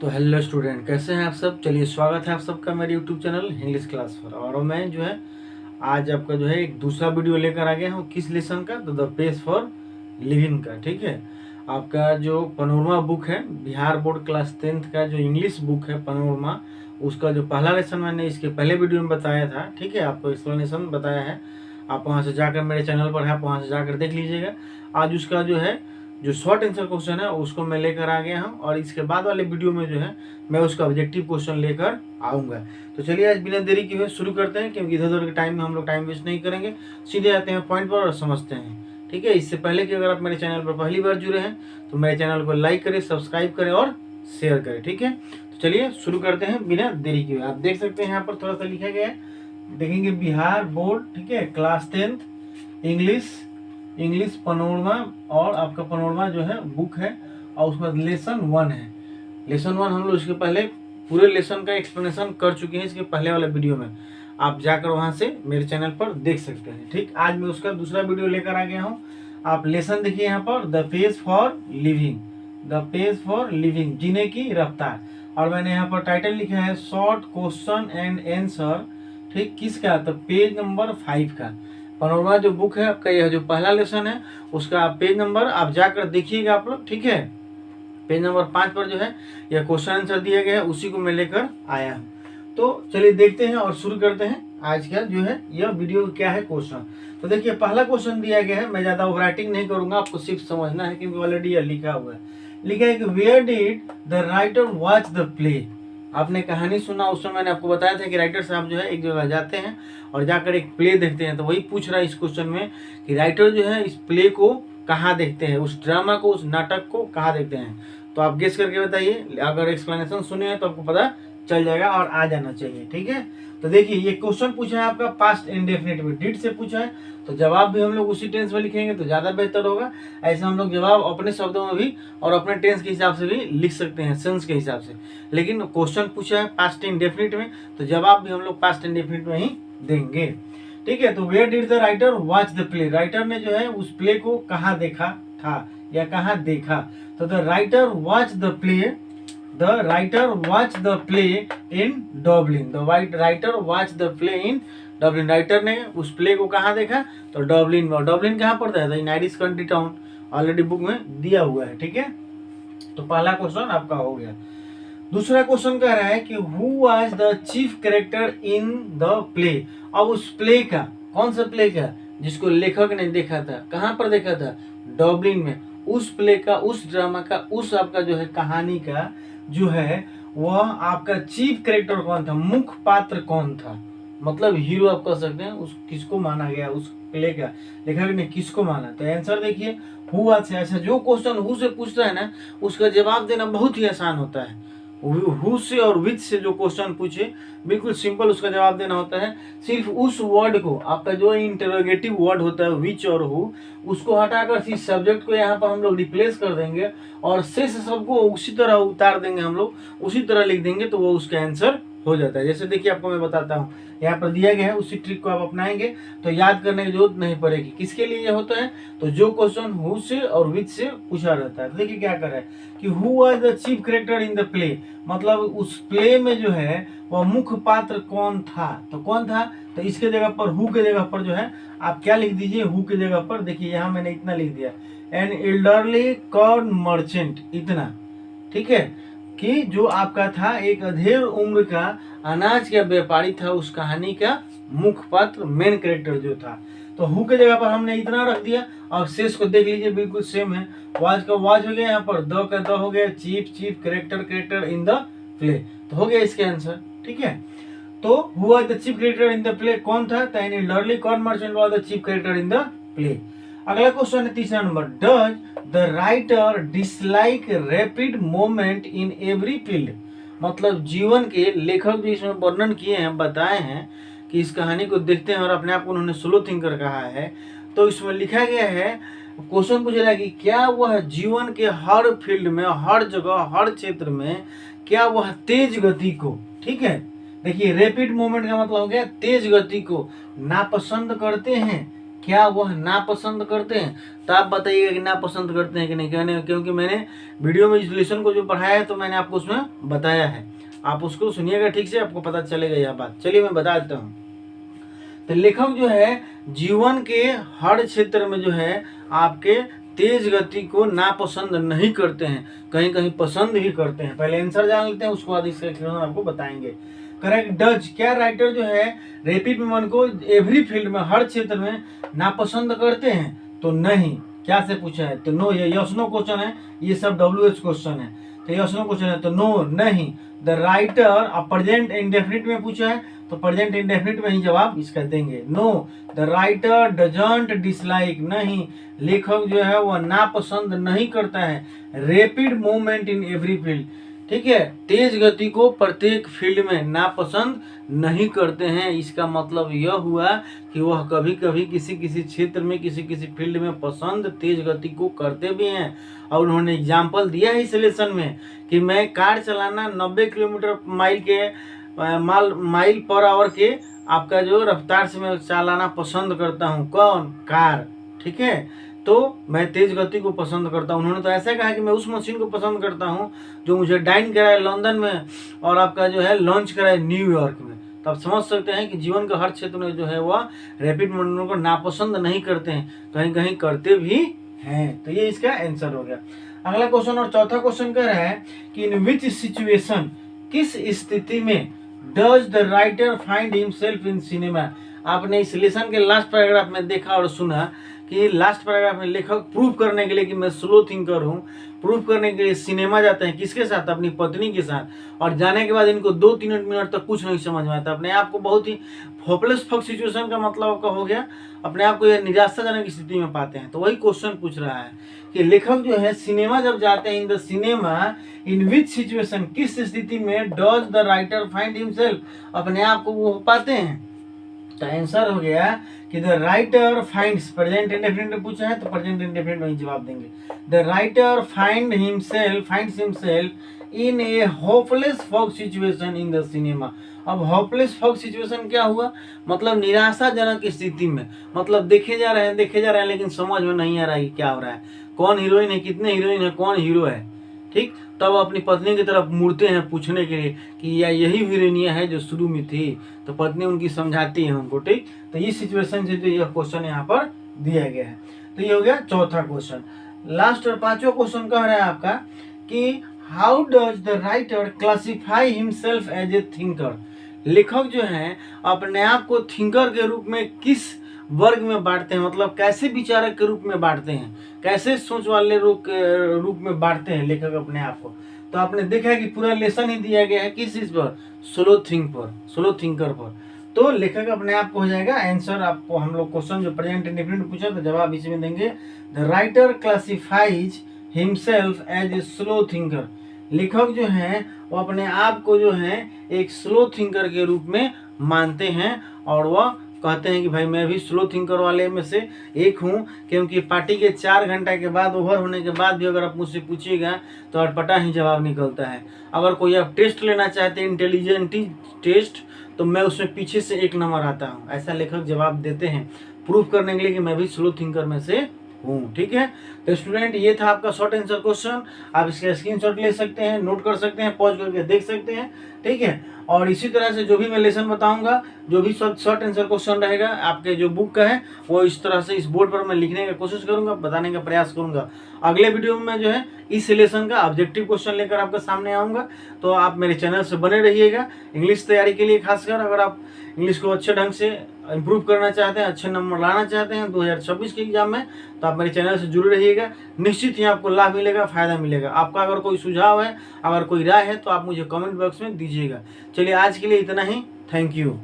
तो hello student, कैसे हैं आप सब। चलिए, स्वागत है आप सबका मेरे यूट्यूब चैनल इंग्लिश क्लास पर। और मैं जो है आज आपका जो है एक दूसरा वीडियो लेकर आ गया हूँ। किस लेसन का? तो द पेज फॉर लिविंग का। ठीक है, आपका जो पनोरमा बुक है, बिहार बोर्ड क्लास 10th का जो इंग्लिश बुक है पनोरमा, उसका जो पहला लेसन मैंने इसके पहले वीडियो में बताया था। ठीक है, आपको एक्सप्लेनेशन बताया है। आप वहाँ से जाकर, मेरे चैनल पर है, आप वहाँ से जाकर देख लीजिएगा। आज उसका जो शॉर्ट आंसर क्वेश्चन है उसको मैं लेकर आ गया हूँ, और इसके बाद वाले वीडियो में जो है मैं उसका ऑब्जेक्टिव क्वेश्चन लेकर आऊँगा। तो चलिए आज बिना देरी किए हुए शुरू करते हैं, क्योंकि इधर उधर के टाइम में हम लोग टाइम वेस्ट नहीं करेंगे, सीधे आते हैं पॉइंट पर और समझते हैं। ठीक है, इससे पहले कि अगर आप मेरे चैनल पर पहली बार जुड़े हैं तो मेरे चैनल को लाइक करें, सब्सक्राइब करें और शेयर करें। ठीक है, तो चलिए शुरू करते हैं बिना देरी किए हुए। आप देख सकते हैं यहाँ पर थोड़ा सा लिखा गया है, देखेंगे बिहार बोर्ड, ठीक है, क्लास 10th इंग्लिश पनोरमा, और आपका पनोरमा जो है बुक है, और उसके बाद लेसन 1 है। लेसन 1 हम लोग इसके पहले पूरे लेसन का एक्सप्लेनेशन कर चुके हैं इसके पहले वाले वीडियो में। आप जाकर वहां से मेरे चैनल पर देख सकते हैं। ठीक, आज मैं उसका दूसरा वीडियो लेकर आ गया हूँ। आप लेसन देखिए यहाँ पर, the page for living, the page for living, जीने की रफ्तार। और मैंने यहाँ पर टाइटल लिखा है शॉर्ट क्वेश्चन एंड आंसर। ठीक, किसका? तो पेज नंबर 5 का। पनोरमा जो बुक है आपका, यह जो पहला लेसन है उसका पेज नंबर आप जाकर देखिएगा आप लोग। ठीक है, पेज नंबर 5 पर जो है यह क्वेश्चन आंसर दिया गया है, उसी को मैं लेकर आया हूँ। तो चलिए देखते हैं और शुरू करते हैं आज का जो है यह वीडियो क्या है क्वेश्चन। तो देखिए पहला क्वेश्चन दिया गया है, मैं ज़्यादा ओवर राइटिंग नहीं करूँगा, आपको सिर्फ समझना है क्योंकि ऑलरेडी यह लिखा हुआ है। लिखा है कि where did the writer watch the play. आपने कहानी सुना, उसमें मैंने आपको बताया था कि राइटर साहब जो है एक जगह जाते हैं और जाकर एक प्ले देखते हैं। तो वही पूछ रहा है इस क्वेश्चन में कि राइटर जो है इस प्ले को कहाँ देखते हैं, उस ड्रामा को, उस नाटक को कहाँ देखते हैं। तो आप गेस करके बताइए। अगर एक्सप्लेनेशन सुने हैं तो आपको पता चल जाएगा और आ जाना चाहिए। ठीक है, तो देखिए ये क्वेश्चन पूछा है आपका पास्ट इंडेफिनिट में, डिड से पूछा है, तो जवाब भी हम लोग उसी टेंस में लिखेंगे तो ज़्यादा बेहतर होगा। ऐसे हम लोग जवाब अपने शब्दों में भी और अपने टेंस के हिसाब से भी लिख सकते हैं, सेंस के हिसाब से। लेकिन क्वेश्चन पूछा है पास्ट इंडेफिनिट में, तो जवाब भी हम लोग पास्ट इंडेफिनिट में ही देंगे। ठीक है, तो where did the writer watch the play, writer ने जो है उस प्ले को कहाँ देखा था या कहाँ देखा। तो the writer watch the play, the writer watch the play in Dublin, the writer watch the play in Dublin. Writer ने उस प्ले को कहाँ देखा? तो डब्लिन में। डब्लिन कहाँ पड़ता है? In Irish country town, already book में दिया हुआ है। ठीक है, तो पहला क्वेश्चन आपका हो गया। दूसरा क्वेश्चन कह रहा है कि who was the chief character in the play. अब उस प्ले का, कौन सा प्ले का जिसको लेखक ने देखा था, कहाँ पर देखा था? डब्लिन में। उस प्ले का, उस ड्रामा का, उस आपका जो है कहानी का जो है वह आपका चीफ कैरेक्टर कौन था, मुख्य पात्र कौन था, मतलब हीरो आप कह सकते हैं। उस किसको माना गया, उस प्ले का लेखक ने किसको माना? तो आंसर देखिए हु वाज से। अच्छा, जो क्वेश्चन हु से पूछता है ना, उसका जवाब देना बहुत ही आसान होता है। हु से और विच से जो क्वेश्चन पूछे, बिल्कुल सिंपल उसका जवाब देना होता है। सिर्फ उस वर्ड को, आपका जो इंटरोगेटिव वर्ड होता है विच और हु, उसको हटाकर सिर्फ सब्जेक्ट को यहाँ पर हम लोग रिप्लेस कर देंगे और शेष सबको उसी तरह उतार देंगे, हम लोग उसी तरह लिख देंगे, तो वो उसका आंसर हो जाता है। जैसे देखिए आपको मैं बताता हूँ, यहाँ पर दिया गया है, उसी ट्रिक को आप अपनाएंगे तो याद करने की जरूरत नहीं पड़ेगी। किसके लिए ये होता है? तो जो क्वेश्चन हु से और विच से पूछा रहता है। तो देखिए क्या कर रहा है कि who was the chief character in the play, मतलब उस प्ले में जो है वह मुख्य पात्र कौन था। तो कौन था? तो इसके जगह पर, हु के जगह पर जो है आप क्या लिख दीजिए, हु के जगह पर देखिए यहाँ मैंने इतना लिख दिया, एन एल्डरली कॉर्न मर्चेंट, इतना। ठीक है, कि जो आपका था एक अधेड़ उम्र का अनाज का व्यापारी था, उस कहानी का मुख्य पात्र, मेन कैरेक्टर जो था। तो हु के जगह पर हमने इतना रख दिया, और शेष को देख लीजिए बिल्कुल सेम है। वाज का वाज हो गया, यहाँ पर द का द हो गया, chief character in the play, तो हो गया इसका आंसर। ठीक है, तो who was the chief character in the play, कौन था? तो an elderly corn merchant was the chief character in the play. अगला क्वेश्चन है तीसरा number, does the writer dislike rapid moment in every field, मतलब जीवन के लेखक जो इसमें वर्णन किए हैं, बताए हैं कि इस कहानी को देखते हैं और अपने आप को उन्होंने स्लो थिंकर कहा है। तो इसमें लिखा गया है, क्वेश्चन पूछ रहा है कि क्या वह जीवन के हर फील्ड में, हर जगह, हर क्षेत्र में क्या वह तेज गति को, ठीक है, देखिए रैपिड मूवमेंट का मतलब हो गया तेज गति को नापसंद करते हैं क्या वह नापसंद करते हैं? तो आप बताइएगा कि नापसंद करते हैं कि नहीं, कहने क्योंकि मैंने वीडियो में इस लेसन को जो पढ़ाया है तो मैंने आपको उसमें बताया है, आप उसको सुनिएगा ठीक से, आपको पता चलेगा यह बात। चलिए मैं बता देता हूँ। तो लेखक जो है जीवन के हर क्षेत्र में जो है आपके तेज गति को नापसंद नहीं करते हैं, कहीं कहीं पसंद भी करते हैं। पहले आंसर जान लेते हैं, उसके बाद इसका एक्सप्लेनेशन आपको बताएंगे। करेक्ट। डज, क्या राइटर जो है रैपिड मूवमेंट को एवरी फील्ड में, हर क्षेत्र में नापसंद करते हैं? तो नहीं। क्या से पूछा है? तो नो। ये यस नो क्वेश्चन है, ये सब WH क्वेश्चन है। तो यस नो क्वेश्चन है तो नो, नहीं। द राइटर, अब प्रेजेंट इंडेफिनिट में पूछा है तो प्रेजेंट इंडेफिनिट में ही जवाब इसका देंगे। No, the writer doesn't dislike, नहीं, लेखक जो है वह नापसंद नहीं करता है rapid movement in every field, ठीक है, तेज गति को प्रत्येक फील्ड में नापसंद नहीं करते हैं। इसका मतलब यह हुआ कि वह कभी कभी किसी किसी क्षेत्र में, किसी किसी फील्ड में पसंद तेज गति को करते भी हैं। और उन्होंने एग्जाम्पल दिया है इस लेसन में कि मैं कार चलाना 90 किलोमीटर माइल पर आवर के आपका जो रफ्तार से मैं चलाना पसंद करता हूँ। कौन? कार, ठीक है। तो मैं तेज गति को पसंद करता हूँ। उन्होंने तो ऐसा कहा कि मैं उस मशीन को पसंद करता हूँ जो मुझे डाइन कराए लंदन में और आपका जो है लॉन्च कराए न्यूयॉर्क में। तो आप समझ सकते हैं कि जीवन के हर क्षेत्र में जो है वह रैपिड मूवमेंट को नापसंद नहीं करते हैं, कहीं कहीं करते भी हैं। तो ये इसका आंसर हो गया। अगला क्वेश्चन और चौथा क्वेश्चन कह रहा है कि इन विच सिचुएशन, किस स्थिति में does the writer find himself in cinema. आपने इस लेसन के लास्ट पैराग्राफ में देखा और सुना कि लास्ट पैराग्राफ में लेखक प्रूव करने के लिए कि मैं स्लो थिंकर हूँ, प्रूव करने के लिए सिनेमा जाते हैं। किसके साथ? अपनी पत्नी के साथ। और जाने के बाद इनको 2-3 मिनट तक कुछ नहीं समझ में आता। अपने आप को बहुत ही होपलेस फक सिचुएशन का मतलब आपका हो गया, अपने आप को यह निराशाजनक स्थिति में पाते हैं। तो वही क्वेश्चन पूछ रहा है कि लेखक जो है सिनेमा जब जाते हैं, in the cinema in which situation, किस स्थिति में does the writer find himself, अपने आप को वो पाते हैं। तो आंसर हो गया कि the writer finds, present indefinite में पूछा है तो प्रेजेंट इंडेफिनिट में ही जवाब देंगे। The writer finds himself in A hopeless fog situation in the cinema. अब होपलेस फॉग सिचुएशन क्या हुआ? मतलब निराशाजनक स्थिति में, मतलब देखे जा रहे हैं लेकिन समझ में नहीं आ रहा है कि क्या हो रहा है, कौन हीरोइन है, कितने हीरोइन है, कौन हीरो है, ठीक। तब अपनी पत्नी की तरफ मुड़ते हैं पूछने के लिए कि यही हीरोइनिया है जो शुरू में थी। तो पत्नी उनकी समझाती है उनको, ठीक। तो इस सिचुएशन से जो यह क्वेश्चन यहाँ पर दिया गया है। तो ये हो गया चौथा क्वेश्चन। लास्ट और पांचवा क्वेश्चन कह रहा है आपका कि how does the writer classify himself as a thinker. लेखक जो है अपने आप को थिंकर के रूप में किस वर्ग में बांटते हैं, मतलब कैसे विचारक के रूप में बांटते हैं, कैसे सोच वाले रूप में बांटते हैं लेखक अपने आप को। तो आपने देखा है कि पूरा लेसन ही दिया गया है किस चीज पर? स्लो थिंकर पर। तो लेखक अपने आप को हो जाएगा आंसर। आपको हम लोग क्वेश्चन जो प्रेजेंट इंडेफिनिट पूछा तो जवाब इसी में देंगे। The writer classifies himself as a slow thinker. लेखक जो है वो अपने आप को जो है एक स्लो थिंकर के रूप में मानते हैं और वह कहते हैं कि भाई मैं भी स्लो थिंकर वाले में से एक हूँ, क्योंकि पार्टी के 4 घंटा के बाद ओवर होने के बाद भी अगर आप मुझसे पूछिएगा तो अटपटा ही जवाब निकलता है। अगर कोई आप टेस्ट लेना चाहते हैं इंटेलिजेंट टेस्ट, तो मैं उसमें पीछे से 1 नंबर आता हूँ, ऐसा लेखक जवाब देते हैं प्रूफ करने के लिए कि मैं भी स्लो थिंकर में से हूँ, ठीक है। तो स्टूडेंट ये था आपका शॉर्ट आंसर क्वेश्चन। आप इसका स्क्रीनशॉट ले सकते हैं, नोट कर सकते हैं, पॉज करके देख सकते हैं, ठीक है। और इसी तरह से जो भी मैं लेसन बताऊंगा, जो भी शॉर्ट आंसर क्वेश्चन रहेगा आपके जो बुक का है, वो इस तरह से इस बोर्ड पर मैं लिखने का कोशिश करूंगा, बताने का प्रयास करूंगा। अगले वीडियो में मैं जो है इस लेसन का ऑब्जेक्टिव क्वेश्चन लेकर आपके सामने आऊँगा। तो आप मेरे चैनल से बने रहिएगा इंग्लिश तैयारी के लिए। खासकर अगर आप इंग्लिश को अच्छे ढंग से इम्प्रूव करना चाहते हैं, अच्छे नंबर लाना चाहते हैं 2026 के एग्जाम में, तो आप मेरे चैनल से जुड़े रहिएगा। निश्चित ही आपको लाभ मिलेगा, फायदा मिलेगा। आपका अगर कोई सुझाव है, अगर कोई राय है तो आप मुझे कमेंट बॉक्स में दीजिएगा। चलिए आज के लिए इतना ही। Thank you.